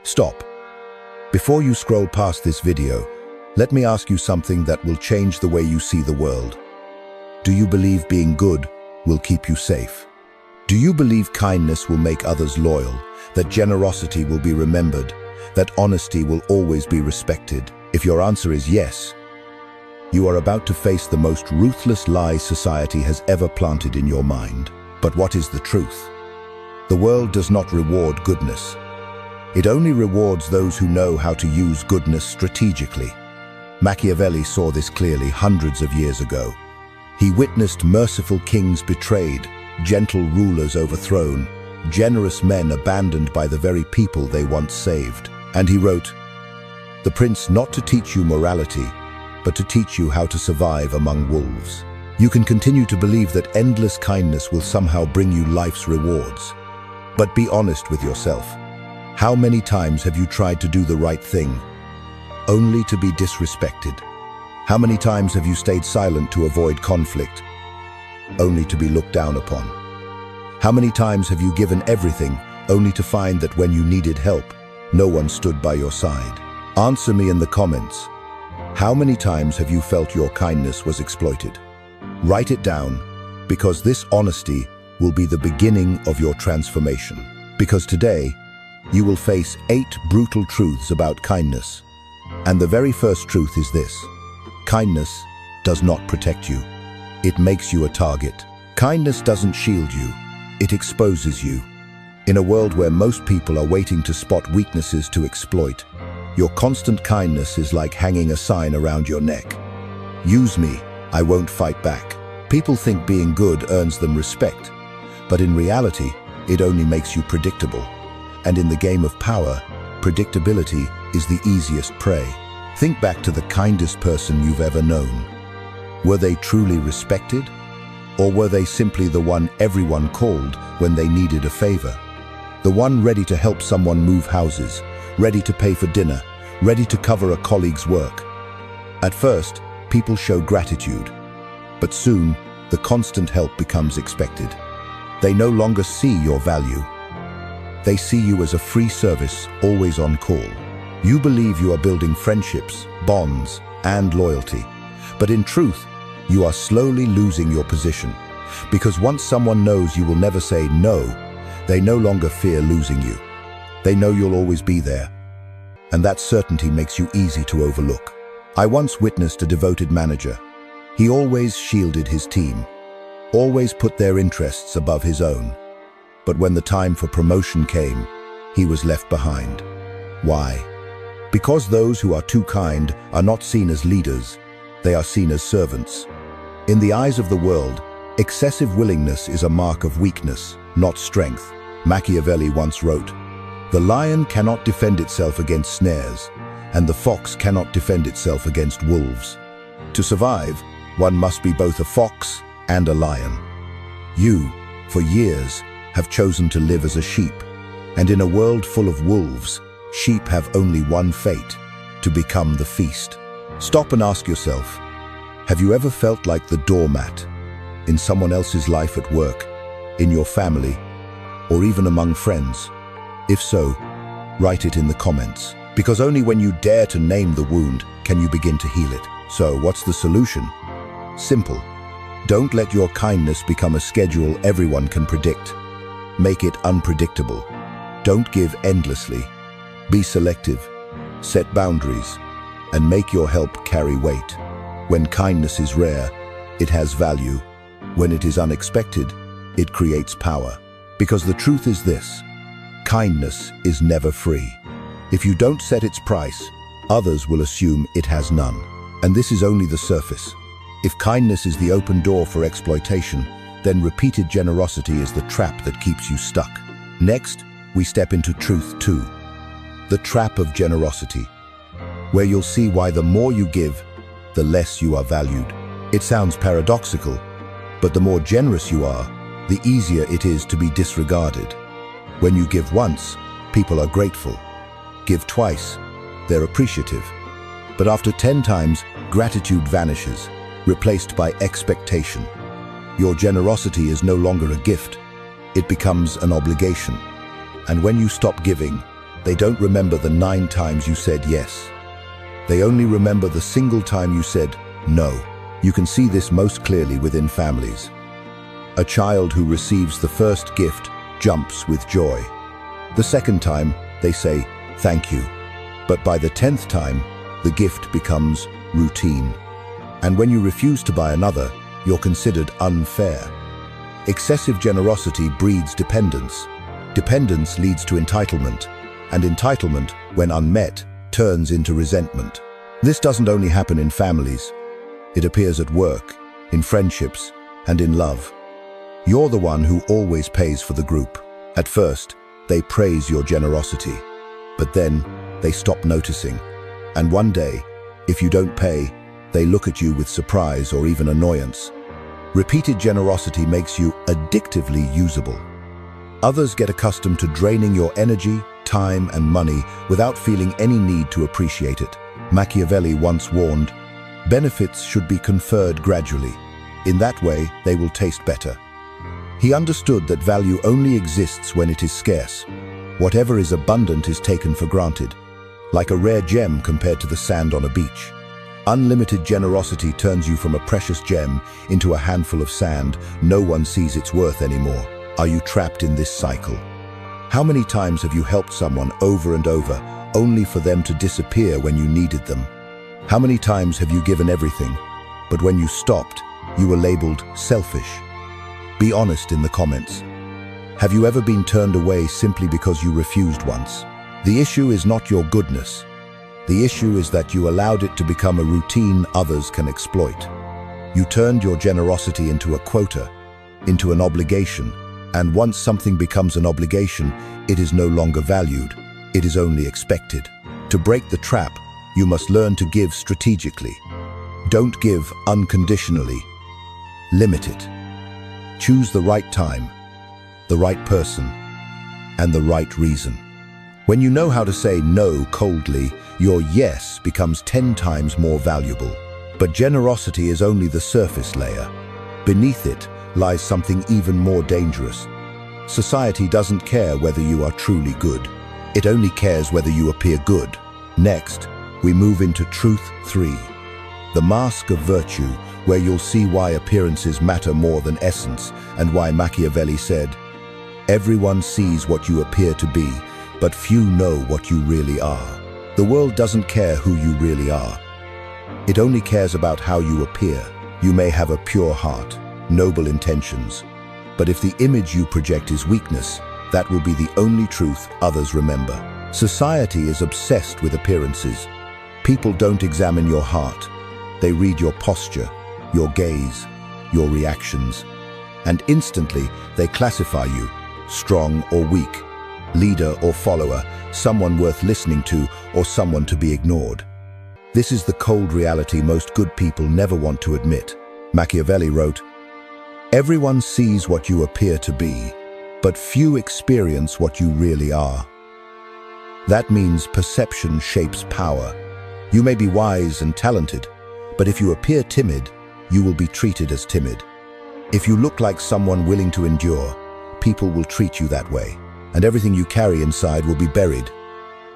Stop. Before you scroll past this video, let me ask you something that will change the way you see the world. Do you believe being good will keep you safe? Do you believe kindness will make others loyal, that generosity will be remembered, that honesty will always be respected? If your answer is yes, you are about to face the most ruthless lie society has ever planted in your mind. But what is the truth? The world does not reward goodness. It only rewards those who know how to use goodness strategically. Machiavelli saw this clearly hundreds of years ago. He witnessed merciful kings betrayed, gentle rulers overthrown, generous men abandoned by the very people they once saved. And he wrote, "The prince not to teach you morality, but to teach you how to survive among wolves." You can continue to believe that endless kindness will somehow bring you life's rewards. But be honest with yourself. How many times have you tried to do the right thing, only to be disrespected? How many times have you stayed silent to avoid conflict, only to be looked down upon? How many times have you given everything, only to find that when you needed help, no one stood by your side? Answer me in the comments. How many times have you felt your kindness was exploited? Write it down, because this honesty will be the beginning of your transformation. Because today, you will face 8 brutal truths about kindness. And the very first truth is this: kindness does not protect you. It makes you a target. Kindness doesn't shield you, it exposes you. In a world where most people are waiting to spot weaknesses to exploit, your constant kindness is like hanging a sign around your neck. Use me, I won't fight back. People think being good earns them respect, but in reality, it only makes you predictable. And in the game of power, predictability is the easiest prey. Think back to the kindest person you've ever known. Were they truly respected? Or were they simply the one everyone called when they needed a favor? The one ready to help someone move houses, ready to pay for dinner, ready to cover a colleague's work. At first, people show gratitude, but soon, the constant help becomes expected. They no longer see your value. They see you as a free service, always on call. You believe you are building friendships, bonds, and loyalty. But in truth, you are slowly losing your position. Because once someone knows you will never say no, they no longer fear losing you. They know you'll always be there. And that certainty makes you easy to overlook. I once witnessed a devoted manager. He always shielded his team, always put their interests above his own. But when the time for promotion came, he was left behind. Why? Because those who are too kind are not seen as leaders, they are seen as servants. In the eyes of the world, excessive willingness is a mark of weakness, not strength. Machiavelli once wrote, "The lion cannot defend itself against snares, and the fox cannot defend itself against wolves." To survive, one must be both a fox and a lion. You, for years, have chosen to live as a sheep, and in a world full of wolves, sheep have only one fate: to become the feast. Stop and ask yourself, have you ever felt like the doormat in someone else's life at work, in your family, or even among friends? If so, write it in the comments, because only when you dare to name the wound can you begin to heal it. So, what's the solution? Simple. Don't let your kindness become a schedule everyone can predict. Make it unpredictable. Don't give endlessly. Be selective. Set boundaries. And make your help carry weight. When kindness is rare, it has value. When it is unexpected, it creates power. Because the truth is this: kindness is never free. If you don't set its price, others will assume it has none. And this is only the surface. If kindness is the open door for exploitation, then repeated generosity is the trap that keeps you stuck. Next, we step into truth 2, the trap of generosity, where you'll see why the more you give, the less you are valued. It sounds paradoxical, but the more generous you are, the easier it is to be disregarded. When you give once, people are grateful. Give twice, they're appreciative. But after 10 times, gratitude vanishes, replaced by expectation. Your generosity is no longer a gift, it becomes an obligation. And when you stop giving, They don't remember the 9 times you said yes. They only remember the single time you said no. You can see this most clearly within families. A child who receives the first gift jumps with joy. The second time, they say, "Thank you." But by the 10th time, the gift becomes routine. And when you refuse to buy another, you're considered unfair. Excessive generosity breeds dependence. Dependence leads to entitlement, and entitlement, when unmet, turns into resentment. This doesn't only happen in families. It appears at work, in friendships, and in love. You're the one who always pays for the group. At first, they praise your generosity, but then they stop noticing. And one day, if you don't pay, they look at you with surprise or even annoyance. Repeated generosity makes you addictively usable. Others get accustomed to draining your energy, time, and money without feeling any need to appreciate it. Machiavelli once warned, "Benefits should be conferred gradually. In that way, they will taste better." He understood that value only exists when it is scarce. Whatever is abundant is taken for granted, like a rare gem compared to the sand on a beach. Unlimited generosity turns you from a precious gem into a handful of sand. No one sees its worth anymore. Are you trapped in this cycle? How many times have you helped someone over and over, only for them to disappear when you needed them? How many times have you given everything, but when you stopped, you were labeled selfish? Be honest in the comments. Have you ever been turned away simply because you refused once? The issue is not your goodness. The issue is that you allowed it to become a routine others can exploit. You turned your generosity into a quota, into an obligation, and once something becomes an obligation, it is no longer valued, it is only expected. To break the trap, you must learn to give strategically. Don't give unconditionally. Limit it. Choose the right time, the right person, and the right reason. When you know how to say no coldly, your yes becomes 10 times more valuable. But generosity is only the surface layer. Beneath it lies something even more dangerous. Society doesn't care whether you are truly good. It only cares whether you appear good. Next, we move into Truth 3, the mask of virtue, where you'll see why appearances matter more than essence and why Machiavelli said, "Everyone sees what you appear to be, but few know what you really are." The world doesn't care who you really are. It only cares about how you appear. You may have a pure heart, noble intentions, but if the image you project is weakness, that will be the only truth others remember. Society is obsessed with appearances. People don't examine your heart. They read your posture, your gaze, your reactions, and instantly they classify you, strong or weak, leader or follower, someone worth listening to or someone to be ignored. This is the cold reality most good people never want to admit. Machiavelli wrote, "Everyone sees what you appear to be, but few experience what you really are." That means perception shapes power. You may be wise and talented, but if you appear timid, you will be treated as timid. If you look like someone willing to endure, people will treat you that way, and everything you carry inside will be buried,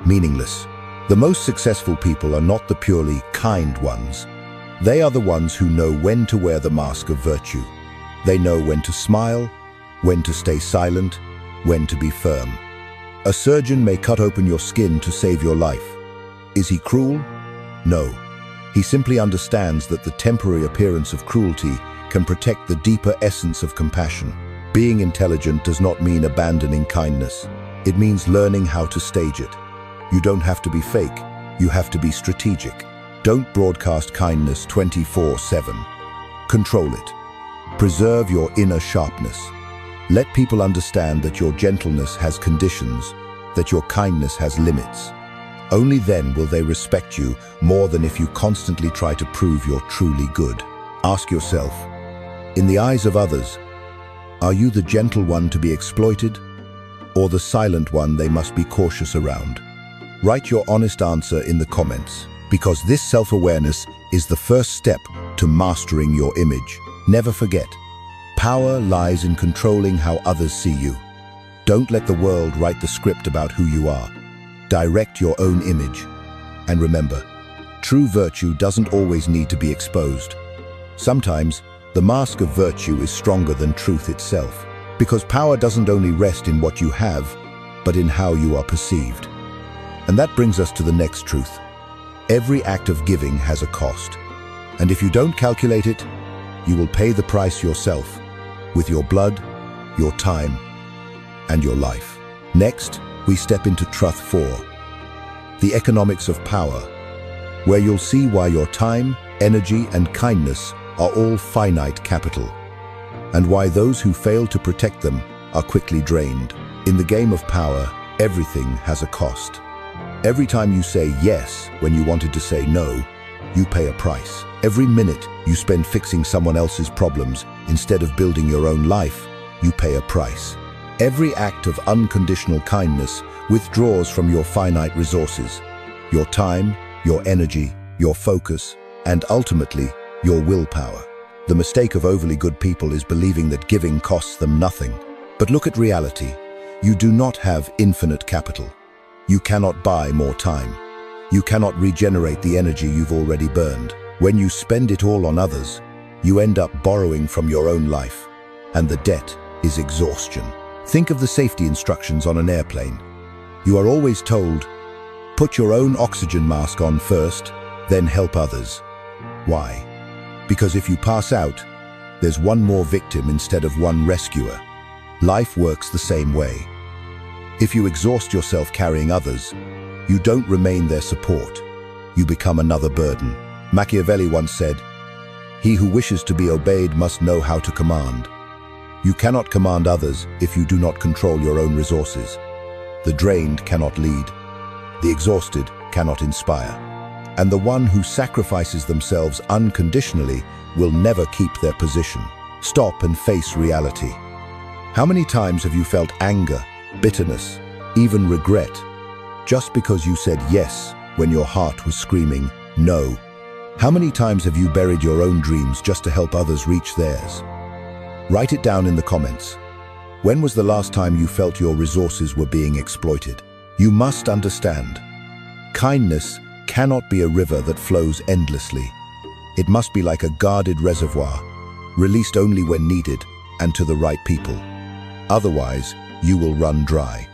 meaningless. The most successful people are not the purely kind ones. They are the ones who know when to wear the mask of virtue. They know when to smile, when to stay silent, when to be firm. A surgeon may cut open your skin to save your life. Is he cruel? No. He simply understands that the temporary appearance of cruelty can protect the deeper essence of compassion. Being intelligent does not mean abandoning kindness. It means learning how to stage it. You don't have to be fake. You have to be strategic. Don't broadcast kindness 24/7. Control it. Preserve your inner sharpness. Let people understand that your gentleness has conditions, that your kindness has limits. Only then will they respect you more than if you constantly try to prove you're truly good. Ask yourself, in the eyes of others, are you the gentle one to be exploited, or the silent one they must be cautious around? Write your honest answer in the comments, because this self-awareness is the first step to mastering your image. Never forget, power lies in controlling how others see you. Don't let the world write the script about who you are. Direct your own image. And remember, true virtue doesn't always need to be exposed. Sometimes, the mask of virtue is stronger than truth itself, because power doesn't only rest in what you have, but in how you are perceived. And that brings us to the next truth. Every act of giving has a cost. And if you don't calculate it, you will pay the price yourself, with your blood, your time, and your life. Next, we step into truth 4, the economics of power, where you'll see why your time, energy, and kindness are all finite capital, and why those who fail to protect them are quickly drained. In the game of power, everything has a cost. Every time you say yes when you wanted to say no, you pay a price. Every minute you spend fixing someone else's problems instead of building your own life, you pay a price. Every act of unconditional kindness withdraws from your finite resources, your time, your energy, your focus, and ultimately, your willpower. The mistake of overly good people is believing that giving costs them nothing. But look at reality. You do not have infinite capital. You cannot buy more time. You cannot regenerate the energy you've already burned. When you spend it all on others, you end up borrowing from your own life, and the debt is exhaustion. Think of the safety instructions on an airplane. You are always told, put your own oxygen mask on first, then help others. Why? Because if you pass out, there's one more victim instead of one rescuer. Life works the same way. If you exhaust yourself carrying others, you don't remain their support. You become another burden. Machiavelli once said, "He who wishes to be obeyed must know how to command." You cannot command others if you do not control your own resources. The drained cannot lead. The exhausted cannot inspire. And the one who sacrifices themselves unconditionally will never keep their position. Stop and face reality. How many times have you felt anger, bitterness, even regret, just because you said yes when your heart was screaming no? How many times have you buried your own dreams just to help others reach theirs? Write it down in the comments. When was the last time you felt your resources were being exploited? You must understand, kindness cannot be a river that flows endlessly. It must be like a guarded reservoir, released only when needed and to the right people. Otherwise, you will run dry.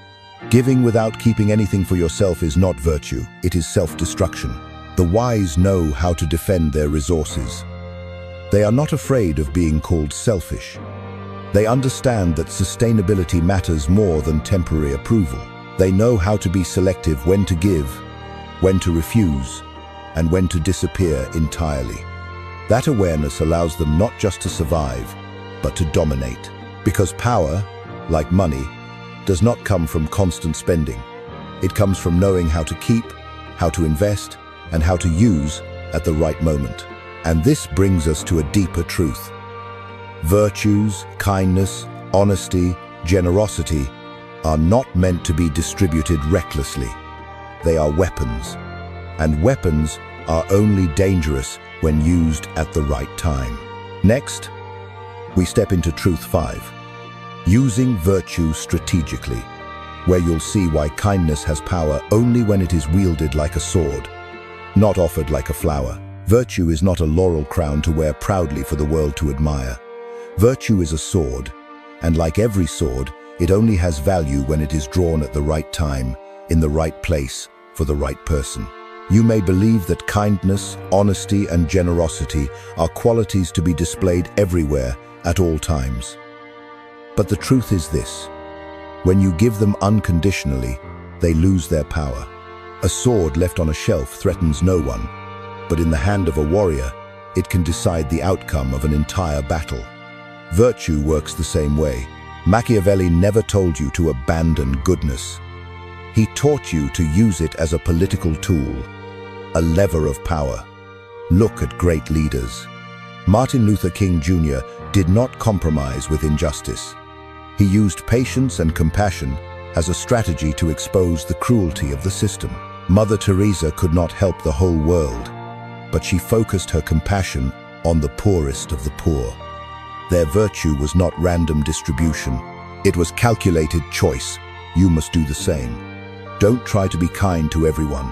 Giving without keeping anything for yourself is not virtue, it is self-destruction. The wise know how to defend their resources. They are not afraid of being called selfish. They understand that sustainability matters more than temporary approval. They know how to be selective when to give, when to refuse, and when to disappear entirely. That awareness allows them not just to survive, but to dominate. Because power, like money, does not come from constant spending. It comes from knowing how to keep, how to invest, and how to use at the right moment. And this brings us to a deeper truth. Virtues, kindness, honesty, generosity are not meant to be distributed recklessly. They are weapons, and weapons are only dangerous when used at the right time. Next, we step into truth 5, using virtue strategically, where you'll see why kindness has power only when it is wielded like a sword, not offered like a flower. Virtue is not a laurel crown to wear proudly for the world to admire. Virtue is a sword, and like every sword, it only has value when it is drawn at the right time, in the right place, for the right person. You may believe that kindness, honesty, and generosity are qualities to be displayed everywhere, at all times. But the truth is this: when you give them unconditionally, they lose their power. A sword left on a shelf threatens no one, but in the hand of a warrior, it can decide the outcome of an entire battle. Virtue works the same way. Machiavelli never told you to abandon goodness. He taught you to use it as a political tool, a lever of power. Look at great leaders. Martin Luther King Jr. did not compromise with injustice. He used patience and compassion as a strategy to expose the cruelty of the system. Mother Teresa could not help the whole world, but she focused her compassion on the poorest of the poor. Their virtue was not random distribution. It was calculated choice. You must do the same. Don't try to be kind to everyone.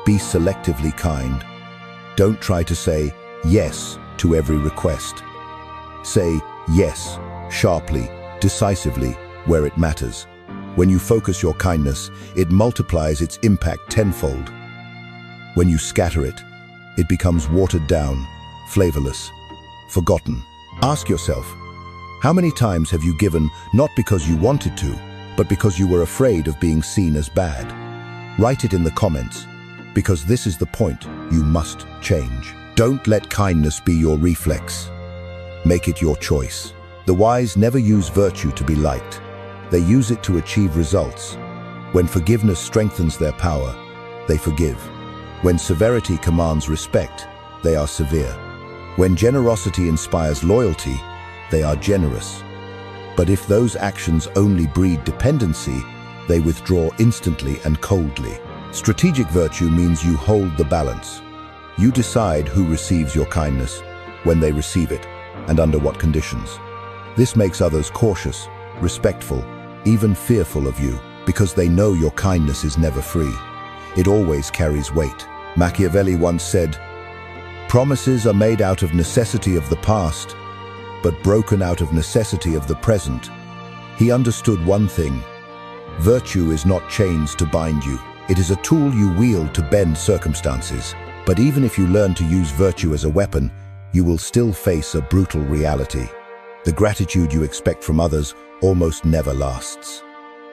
Be selectively kind. Don't try to say yes to every request. Say yes, sharply, decisively, where it matters. When you focus your kindness, it multiplies its impact tenfold. When you scatter it, it becomes watered down, flavorless, forgotten. Ask yourself, how many times have you given not because you wanted to, but because you were afraid of being seen as bad? Write it in the comments, because this is the point you must change. Don't let kindness be your reflex. Make it your choice. The wise never use virtue to be liked. They use it to achieve results. When forgiveness strengthens their power, they forgive. When severity commands respect, they are severe. When generosity inspires loyalty, they are generous. But if those actions only breed dependency, they withdraw instantly and coldly. Strategic virtue means you hold the balance. You decide who receives your kindness, when they receive it, and under what conditions. This makes others cautious, respectful, even fearful of you, because they know your kindness is never free. It always carries weight. Machiavelli once said, "Promises are made out of necessity of the past, but broken out of necessity of the present." He understood one thing: virtue is not chains to bind you. It is a tool you wield to bend circumstances. But even if you learn to use virtue as a weapon, you will still face a brutal reality. The gratitude you expect from others almost never lasts.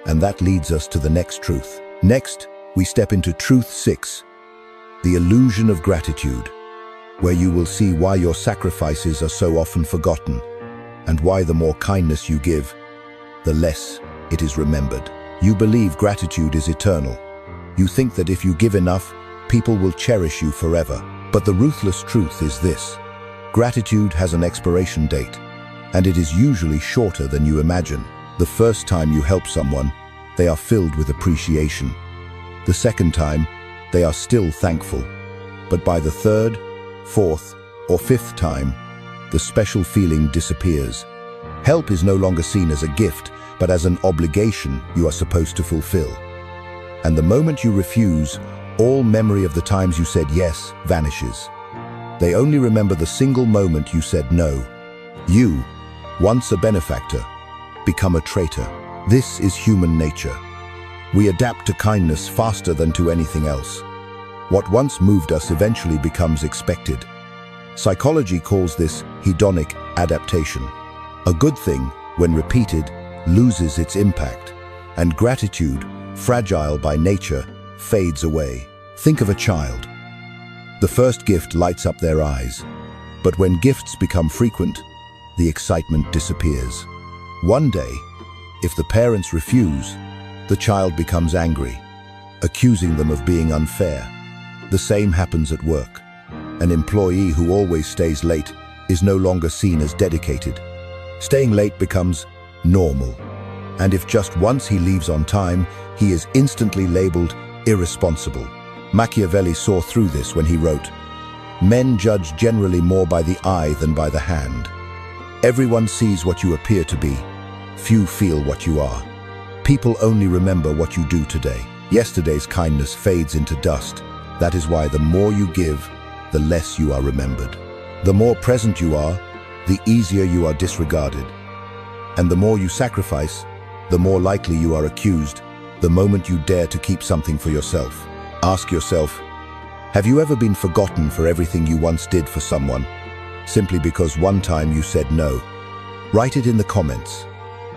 And that leads us to the next truth. Next, we step into truth 6, the illusion of gratitude, where you will see why your sacrifices are so often forgotten, and why the more kindness you give, the less it is remembered. You believe gratitude is eternal. You think that if you give enough, people will cherish you forever. But the ruthless truth is this: gratitude has an expiration date, and it is usually shorter than you imagine. The first time you help someone, they are filled with appreciation. The second time, they are still thankful. But by the third, fourth, or fifth time, the special feeling disappears. Help is no longer seen as a gift, but as an obligation you are supposed to fulfill. And the moment you refuse, all memory of the times you said yes vanishes. They only remember the single moment you said no. You, once a benefactor, become a traitor. This is human nature. We adapt to kindness faster than to anything else. What once moved us eventually becomes expected. Psychology calls this hedonic adaptation. A good thing, when repeated, loses its impact, and gratitude, fragile by nature, fades away. Think of a child. The first gift lights up their eyes, but when gifts become frequent, the excitement disappears. One day, if the parents refuse, the child becomes angry, accusing them of being unfair. The same happens at work. An employee who always stays late is no longer seen as dedicated. Staying late becomes normal. And if just once he leaves on time, he is instantly labeled irresponsible. Machiavelli saw through this when he wrote, "Men judge generally more by the eye than by the hand. Everyone sees what you appear to be. Few feel what you are. People only remember what you do today." Yesterday's kindness fades into dust. That is why the more you give, the less you are remembered. The more present you are, the easier you are disregarded. And the more you sacrifice, the more likely you are accused the moment you dare to keep something for yourself. Ask yourself, have you ever been forgotten for everything you once did for someone, simply because one time you said no? Write it in the comments.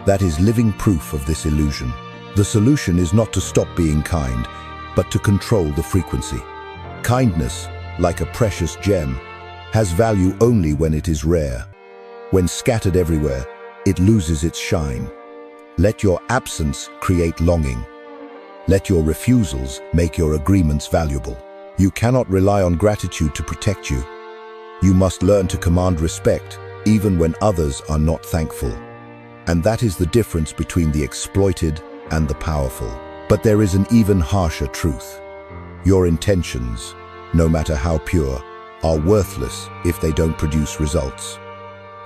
That is living proof of this illusion. The solution is not to stop being kind, but to control the frequency. Kindness, like a precious gem, has value only when it is rare. When scattered everywhere, it loses its shine. Let your absence create longing. Let your refusals make your agreements valuable. You cannot rely on gratitude to protect you. You must learn to command respect, even when others are not thankful. And that is the difference between the exploited and the powerful. But there is an even harsher truth. Your intentions, no matter how pure, are worthless if they don't produce results.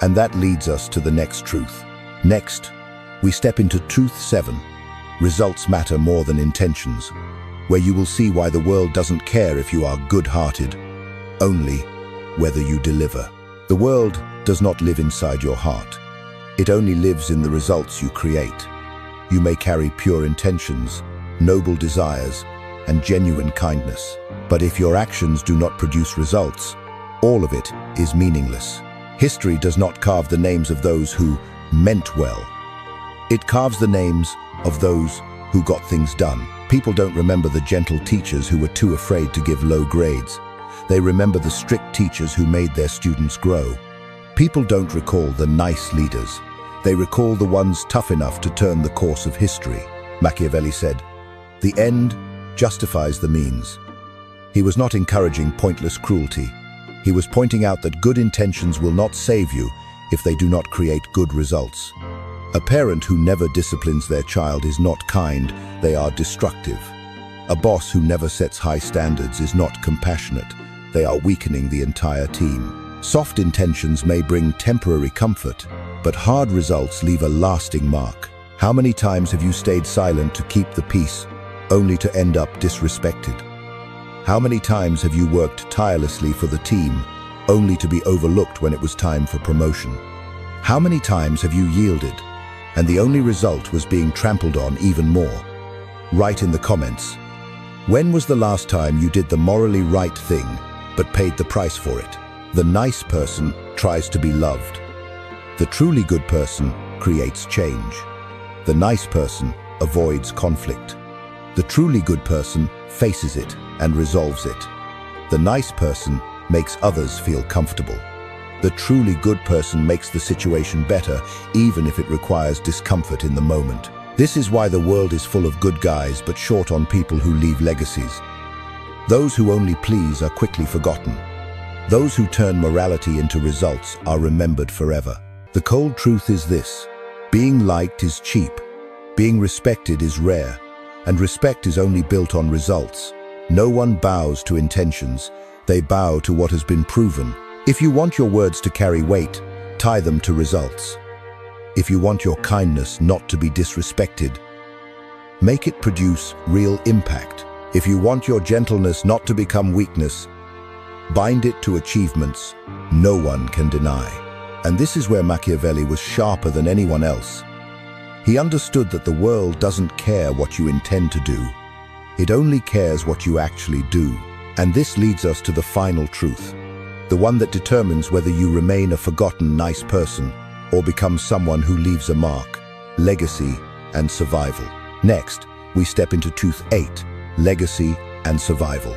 And that leads us to the next truth. Next, we step into truth 7. Results matter more than intentions. where you will see why the world doesn't care if you are good-hearted, only whether you deliver. The world does not live inside your heart. It only lives in the results you create. You may carry pure intentions, noble desires, and genuine kindness. But if your actions do not produce results, all of it is meaningless. History does not carve the names of those who meant well. It carves the names of those who got things done. People don't remember the gentle teachers who were too afraid to give low grades. They remember the strict teachers who made their students grow. People don't recall the nice leaders. They recall the ones tough enough to turn the course of history. Machiavelli said, "The end justifies the means." He was not encouraging pointless cruelty. He was pointing out that good intentions will not save you if they do not create good results. A parent who never disciplines their child is not kind, they are destructive. A boss who never sets high standards is not compassionate, they are weakening the entire team. Soft intentions may bring temporary comfort, but hard results leave a lasting mark. How many times have you stayed silent to keep the peace, only to end up disrespected? How many times have you worked tirelessly for the team, only to be overlooked when it was time for promotion? How many times have you yielded, and the only result was being trampled on even more? Write in the comments, when was the last time you did the morally right thing, but paid the price for it? The nice person tries to be loved. The truly good person creates change. The nice person avoids conflict. The truly good person faces it and resolves it. The nice person makes others feel comfortable. The truly good person makes the situation better, even if it requires discomfort in the moment. This is why the world is full of good guys but short on people who leave legacies. Those who only please are quickly forgotten. Those who turn morality into results are remembered forever. The cold truth is this: being liked is cheap, being respected is rare, and respect is only built on results. No one bows to intentions, they bow to what has been proven. If you want your words to carry weight, tie them to results. If you want your kindness not to be disrespected, make it produce real impact. If you want your gentleness not to become weakness, bind it to achievements no one can deny. And this is where Machiavelli was sharper than anyone else. He understood that the world doesn't care what you intend to do. It only cares what you actually do. And this leads us to the final truth, the one that determines whether you remain a forgotten nice person or become someone who leaves a mark: legacy and survival. Next, we step into Truth 8, Legacy and Survival,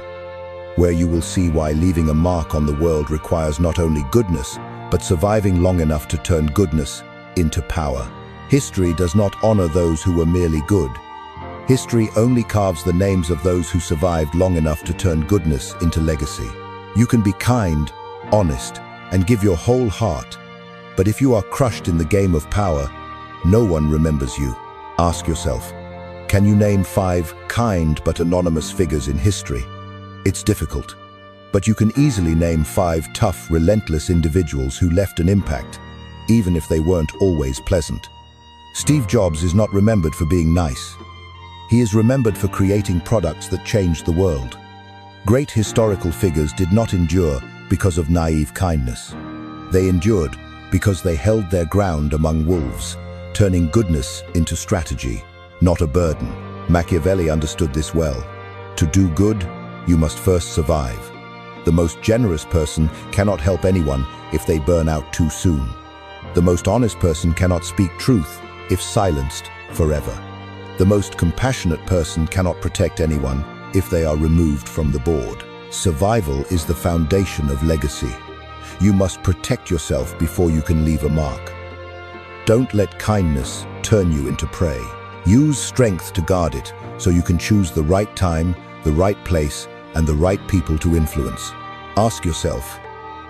where you will see why leaving a mark on the world requires not only goodness, but surviving long enough to turn goodness into power. History does not honor those who were merely good. History only carves the names of those who survived long enough to turn goodness into legacy. You can be kind, honest, and give your whole heart, but if you are crushed in the game of power, no one remembers you. Ask yourself, can you name 5 kind but anonymous figures in history? It's difficult, but you can easily name 5 tough, relentless individuals who left an impact, even if they weren't always pleasant. Steve Jobs is not remembered for being nice. He is remembered for creating products that changed the world. Great historical figures did not endure because of naive kindness. They endured because they held their ground among wolves, turning goodness into strategy, not a burden. Machiavelli understood this well. To do good, you must first survive. The most generous person cannot help anyone if they burn out too soon. The most honest person cannot speak truth if silenced forever. The most compassionate person cannot protect anyone if they are removed from the board. Survival is the foundation of legacy. You must protect yourself before you can leave a mark. Don't let kindness turn you into prey. Use strength to guard it so you can choose the right time, the right place, and the right people to influence. Ask yourself,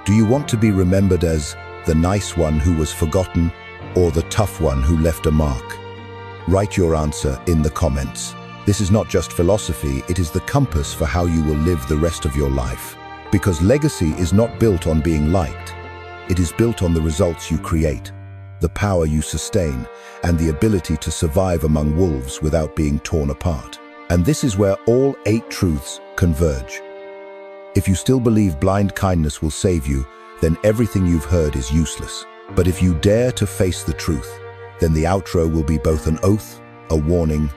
do you want to be remembered as the nice one who was forgotten or the tough one who left a mark? Write your answer in the comments. This is not just philosophy, it is the compass for how you will live the rest of your life. Because legacy is not built on being liked. It is built on the results you create, the power you sustain, and the ability to survive among wolves without being torn apart. And this is where all 8 truths converge. If you still believe blind kindness will save you, then everything you've heard is useless. But if you dare to face the truth, then the outro will be both an oath, a warning,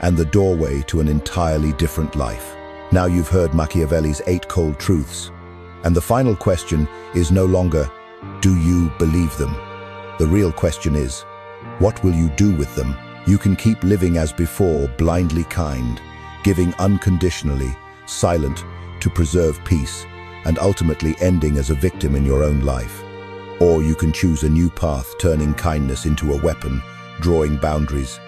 and the doorway to an entirely different life. Now you've heard Machiavelli's 8 cold truths. And the final question is no longer, do you believe them? The real question is, what will you do with them? You can keep living as before, blindly kind, giving unconditionally, silent to preserve peace, and ultimately ending as a victim in your own life. Or you can choose a new path, turning kindness into a weapon, drawing boundaries,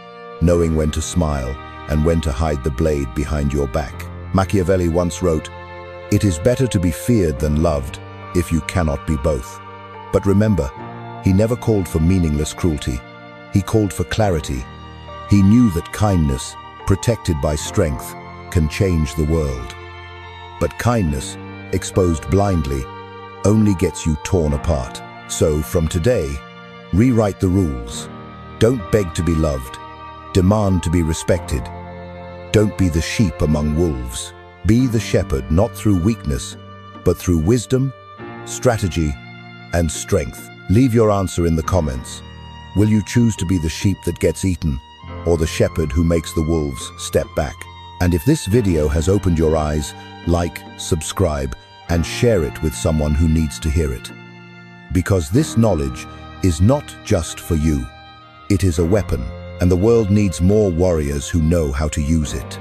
knowing when to smile and when to hide the blade behind your back. Machiavelli once wrote, "It is better to be feared than loved if you cannot be both." But remember, he never called for meaningless cruelty. He called for clarity. He knew that kindness, protected by strength, can change the world. But kindness, exposed blindly, only gets you torn apart. So from today, rewrite the rules. Don't beg to be loved. Demand to be respected. Don't be the sheep among wolves. Be the shepherd, not through weakness, but through wisdom, strategy, and strength. Leave your answer in the comments. Will you choose to be the sheep that gets eaten, or the shepherd who makes the wolves step back? And if this video has opened your eyes, like, subscribe, and share it with someone who needs to hear it. Because this knowledge is not just for you. It is a weapon, and the world needs more warriors who know how to use it.